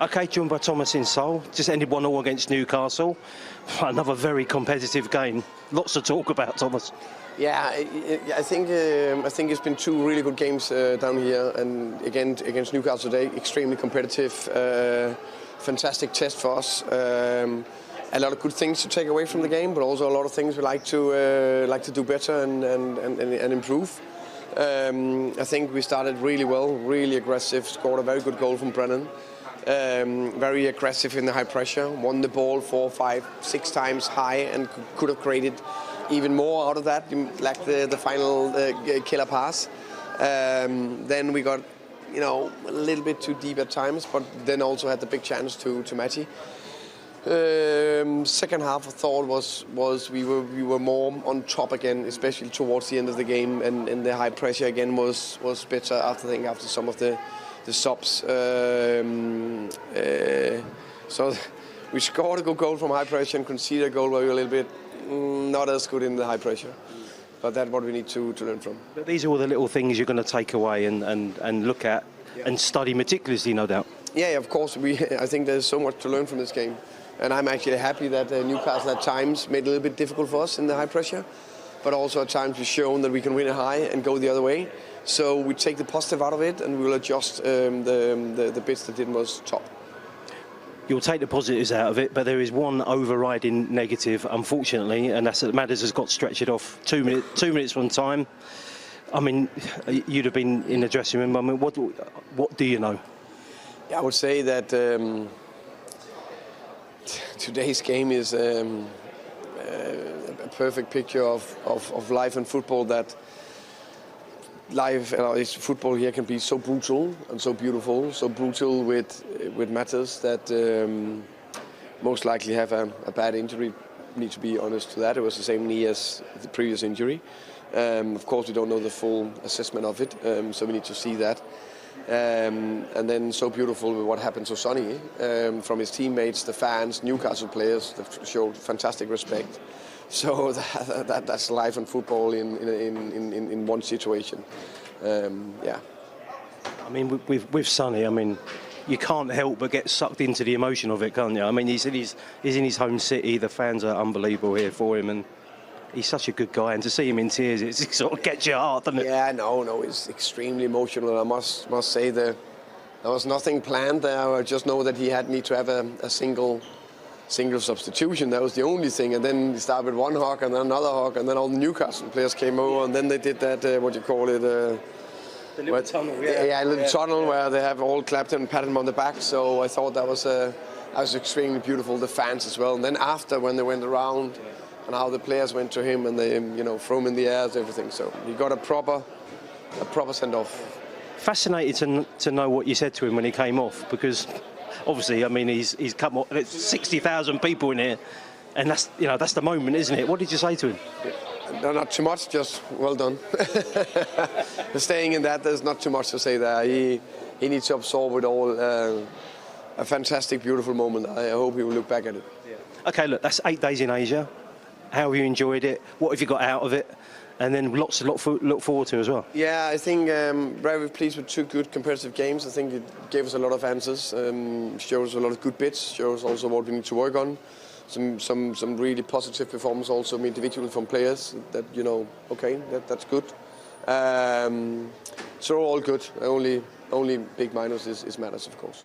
Okay, joined by Thomas in Seoul. Just ended 1-1 against Newcastle. Another very competitive game. Lots to talk about, Thomas. Yeah, I think it's been two really good games down here, and again against Newcastle today, extremely competitive. Fantastic test for us. A lot of good things to take away from the game, but also a lot of things we like to do better and improve. I think we started really well, really aggressive, scored a very good goal from Brennan. Very aggressive in the high pressure, won the ball 4, 5, 6 times high and could have created even more out of that, like the final killer pass. Then we got, a little bit too deep at times, but then also had the big chance to Matty. Second half I thought was we were more on top again, especially towards the end of the game, and the high pressure again was better after some of the subs. So we scored a good goal from high pressure and conceded a goal where we were a little bit not as good in the high pressure. But that's what we need to learn from. But these are all the little things you're going to take away and look at and study meticulously, no doubt. Yeah, of course. I think there's so much to learn from this game. And I'm actually happy that Newcastle at times made it a little bit difficult for us in the high pressure. But also at times we've shown that we can win it high and go the other way. So we take the positive out of it and we will adjust the bits that didn't was top. You'll take the positives out of it, but there is one overriding negative, unfortunately, and that's that Madders has got stretched off 2 minutes from time. I mean, you'd have been in the dressing room. I mean, what do you know? Yeah, I would say that today's game is a perfect picture of life and football. That life, football here can be so brutal and so beautiful. So brutal with matters that most likely have a bad injury. Need to be honest to that. It was the same knee as the previous injury. Of course, we don't know the full assessment of it, so we need to see that. And then so beautiful with what happened to Sonny from his teammates, the fans, Newcastle players that showed fantastic respect. So that's life and football in one situation. Yeah. I mean, with Sonny, I mean, you can't help but get sucked into the emotion of it, can't you? I mean, he's in his home city. The fans are unbelievable here for him, and he's such a good guy. And to see him in tears, it sort of gets your heart, doesn't it? Yeah, no, it's extremely emotional. I must say there was nothing planned there. I just know that he need to have a single substitution. That was the only thing. And then he started with one hug and then another hug, and then all the Newcastle players came over, and then they did that, what do you call it? The little tunnel, yeah. Yeah, a little tunnel where they have all clapped him and patted him on the back. So I thought that was extremely beautiful, the fans as well. And then after, when they went around and how the players went to him and they, threw him in the air and everything. So he got a proper send-off. Fascinated to know what you said to him when he came off, because obviously, I mean, he's come off. There's 60,000 people in here, and that's the moment, isn't it? What did you say to him? No, not too much, just well done. Staying in that, there's not too much to say there. He needs to absorb it all. A fantastic, beautiful moment. I hope he will look back at it. Yeah. Okay, look, that's 8 days in Asia. How have you enjoyed it? What have you got out of it? And then lots to look forward to as well. Yeah, I think very pleased with 2 good competitive games. I think it gave us a lot of answers, showed us a lot of good bits, showed us also what we need to work on. Some really positive performance also individually from players that, okay, that's good. So all good. Only big minus is matters, of course.